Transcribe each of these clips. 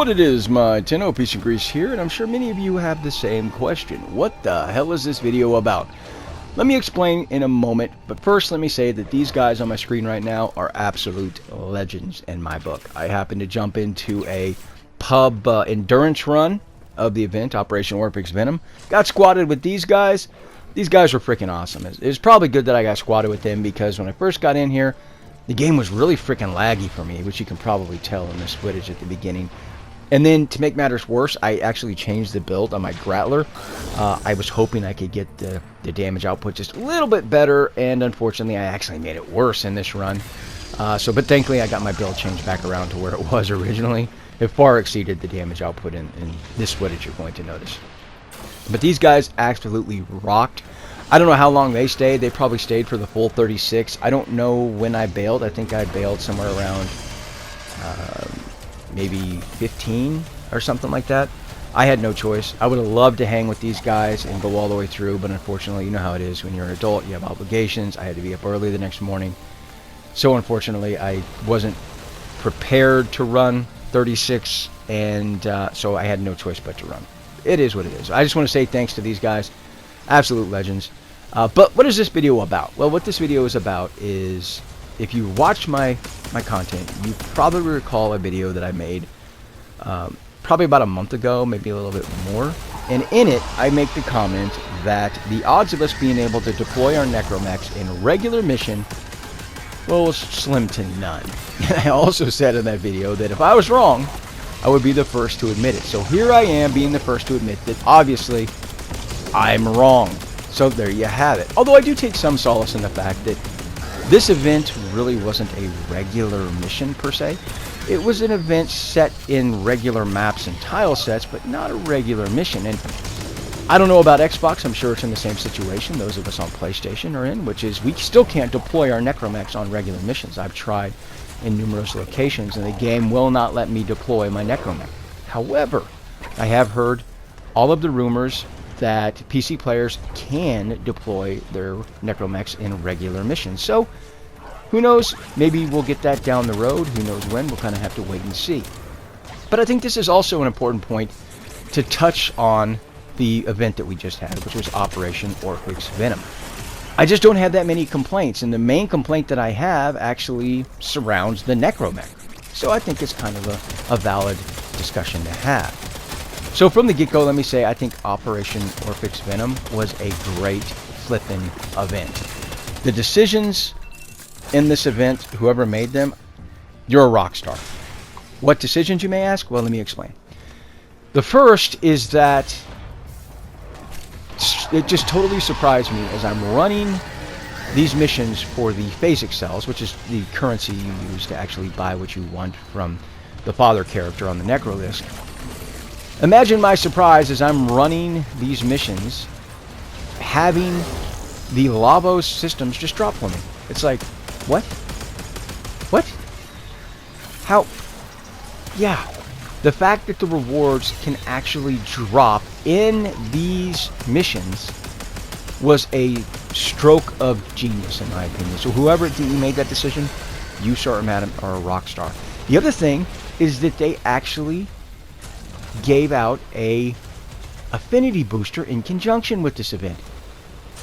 What it is, my 10 piece of grease here, and I'm sure many of you have the same question. What the hell is this video about? Let me explain in a moment, but first let me say that these guys on my screen right now are absolute legends in my book. I happened to jump into a pub endurance run of the event, Operation Orphix Venom. Got squatted with these guys. These guys were freaking awesome. It was probably good that I got squatted with them because when I first got in here, the game was really freaking laggy for me, which you can probably tell in this footage at the beginning. And then, to make matters worse, I actually changed the build on my Grattler. I was hoping I could get the damage output just a little bit better, and unfortunately, I actually made it worse in this run. But thankfully, I got my build changed back around to where it was originally. It far exceeded the damage output in this footage you're going to notice. But these guys absolutely rocked. I don't know how long they stayed. They probably stayed for the full 36. I don't know when I bailed. I think I bailed somewhere around maybe 15 or something like that. I had no choice. I would have loved to hang with these guys and go all the way through, but unfortunately, you know how it is when you're an adult. You have obligations. I had to be up early the next morning. So unfortunately, I wasn't prepared to run 36, and so I had no choice but to run. It is what it is. I just want to say thanks to these guys. Absolute legends. But what is this video about? Well, what this video is about is, if you watch my content, you probably recall a video that I made probably about a month ago, maybe a little bit more. And in it, I make the comment that the odds of us being able to deploy our Necramechs in a regular mission, well, was slim to none. And I also said in that video that if I was wrong, I would be the first to admit it. So here I am being the first to admit that obviously I'm wrong. So there you have it. Although I do take some solace in the fact that this event really wasn't a regular mission per se. It was an event set in regular maps and tile sets, but not a regular mission. And I don't know about Xbox. I'm sure it's in the same situation those of us on PlayStation are in, which is we still can't deploy our Necramechs on regular missions. I've tried in numerous locations, and the game will not let me deploy my Necramech. However, I have heard all of the rumors that PC players can deploy their Necramechs in regular missions. So, who knows? Maybe we'll get that down the road. Who knows when? We'll kind of have to wait and see. But I think this is also an important point to touch on the event that we just had, which was Operation Orphix Venom. I just don't have that many complaints, and the main complaint that I have actually surrounds the Necramech. So I think it's kind of a valid discussion to have. So from the get-go, let me say I think Operation Orphix Venom was a great flippin' event. The decisions in this event, whoever made them, you're a rock star. What decisions, you may ask? Well, let me explain. The first is that it just totally surprised me as I'm running these missions for the Phasic cells, which is the currency you use to actually buy what you want from the father character on the Necrolist. Imagine my surprise as I'm running these missions, having the Lavos systems just drop for me. It's like, what? What? How? Yeah. The fact that the rewards can actually drop in these missions was a stroke of genius, in my opinion. So whoever made that decision, you, sir or madam, are a rock star. The other thing is that they actually gave out a affinity booster in conjunction with this event.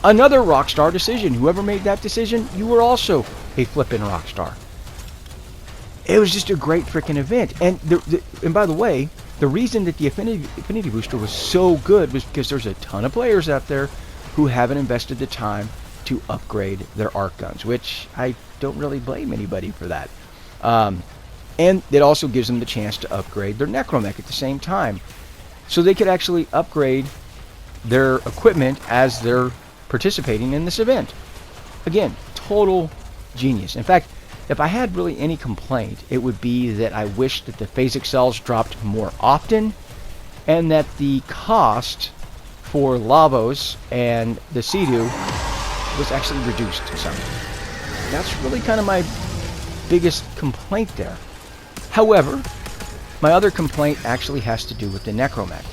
Another rockstar decision. Whoever made that decision, you were also a flippin' rockstar. It was just a great freaking event. And and by the way, the reason that the affinity booster was so good was because there's a ton of players out there who haven't invested the time to upgrade their arc guns, which I don't really blame anybody for that. And it also gives them the chance to upgrade their Necramech at the same time. So they could actually upgrade their equipment as they're participating in this event. Again, total genius. In fact, if I had really any complaint, it would be that I wish that the Phasic cells dropped more often and that the cost for Lavos and the Sea-Doo was actually reduced some. That's really kind of my biggest complaint there. However, my other complaint actually has to do with the Necramech.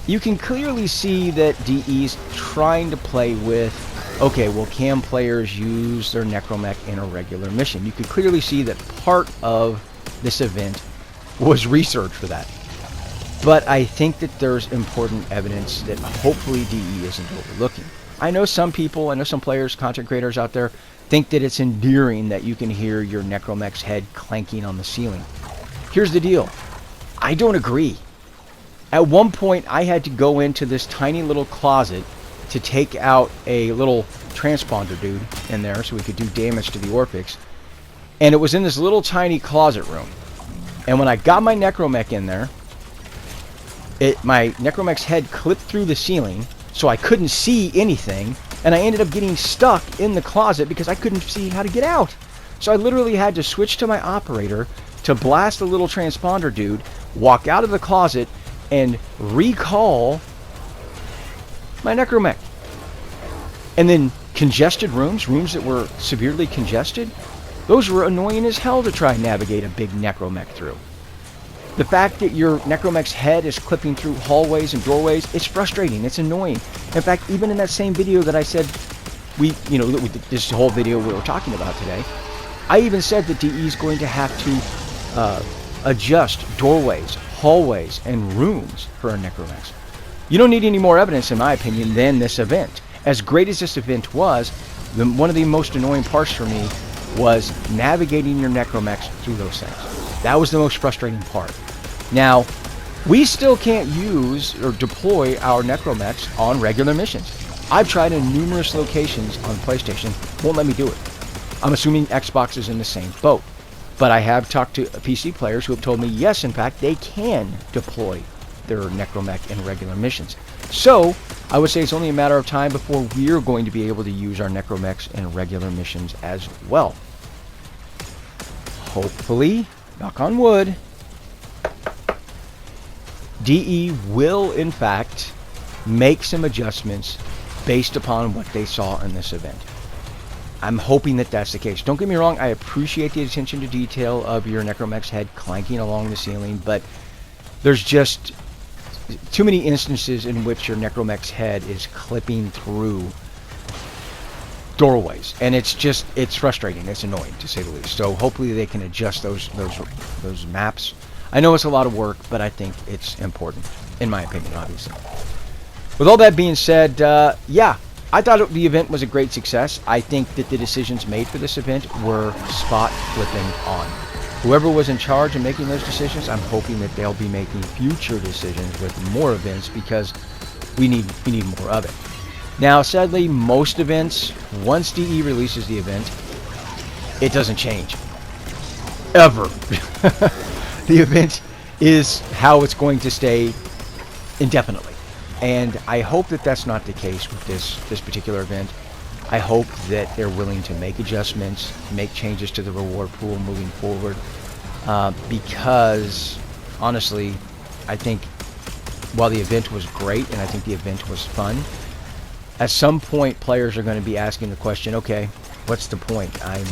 You can clearly see that DE's trying to play with, okay, well, can players use their Necramech in a regular mission? You can clearly see that part of this event was research for that. But I think that there's important evidence that hopefully DE isn't overlooking. I know some people, I know some players, content creators out there, think that it's endearing that you can hear your Necramechs head clanking on the ceiling. Here's the deal. I don't agree. At one point, I had to go into this tiny little closet to take out a little transponder dude in there so we could do damage to the Orphix. And it was in this little tiny closet room. And when I got my Necramech in there, my Necramech's head clipped through the ceiling, so I couldn't see anything, and I ended up getting stuck in the closet because I couldn't see how to get out. So I literally had to switch to my operator to blast the little transponder dude, walk out of the closet, and recall my Necramech. And then congested rooms that were severely congested, those were annoying as hell to try and navigate a big Necramech through. The fact that your Necramech's head is clipping through hallways and doorways, it's frustrating, it's annoying. In fact, even in that same video that I said, this whole video we were talking about today, I even said that DE is going to have to adjust doorways, hallways, and rooms for our Necramechs. You don't need any more evidence, in my opinion, than this event. As great as this event was, one of the most annoying parts for me was navigating your Necramechs through those things. That was the most frustrating part. Now, we still can't use or deploy our Necramechs on regular missions. I've tried in numerous locations on PlayStation, won't let me do it. I'm assuming Xbox is in the same boat. But I have talked to PC players who have told me, yes, in fact, they can deploy their Necramech in regular missions. So, I would say it's only a matter of time before we're going to be able to use our Necramechs in regular missions as well. Hopefully, knock on wood, DE will, in fact, make some adjustments based upon what they saw in this event. I'm hoping that that's the case. Don't get me wrong, I appreciate the attention to detail of your Necramech's head clanking along the ceiling, but there's just too many instances in which your Necramech's head is clipping through doorways, and it's frustrating, it's annoying to say the least. So hopefully they can adjust those maps. I know it's a lot of work, but I think it's important, in my opinion, obviously. With all that being said, yeah, I thought the event was a great success. I think that the decisions made for this event were spot flipping on. Whoever was in charge of making those decisions, I'm hoping that they'll be making future decisions with more events, because we need more of it. Now, sadly, most events, once DE releases the event, it doesn't change. Ever. The event is how it's going to stay indefinitely. And I hope that that's not the case with this particular event. I hope that they're willing to make adjustments, make changes to the reward pool moving forward. Because, honestly, I think while the event was great, and I think the event was fun, at some point players are going to be asking the question, okay, what's the point? I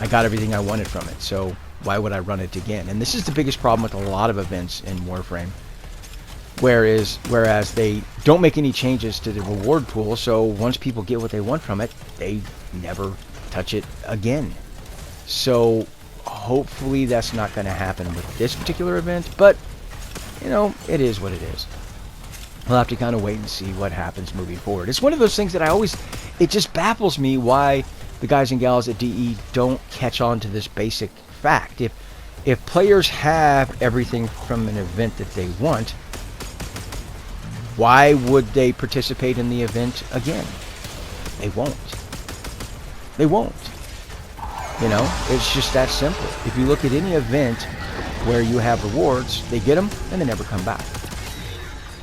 got everything I wanted from it, so why would I run it again? And this is the biggest problem with a lot of events in Warframe. Whereas they don't make any changes to the reward pool, so once people get what they want from it, they never touch it again. So hopefully that's not going to happen with this particular event, but it is what it is. We'll have to kind of wait and see what happens moving forward. It's one of those things that it just baffles me why the guys and gals at DE don't catch on to this basic fact. If players have everything from an event that they want, why would they participate in the event again? They won't. They won't. It's just that simple. If you look at any event where you have rewards, they get them and they never come back.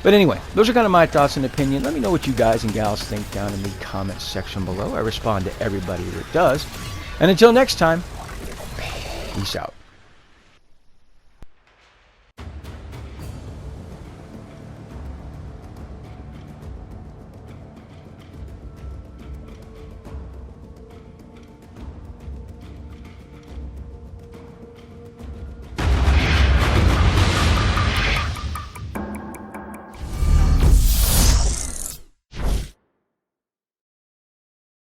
But anyway, those are kind of my thoughts and opinion. Let me know what you guys and gals think down in the comments section below. I respond to everybody that does. And until next time, peace out.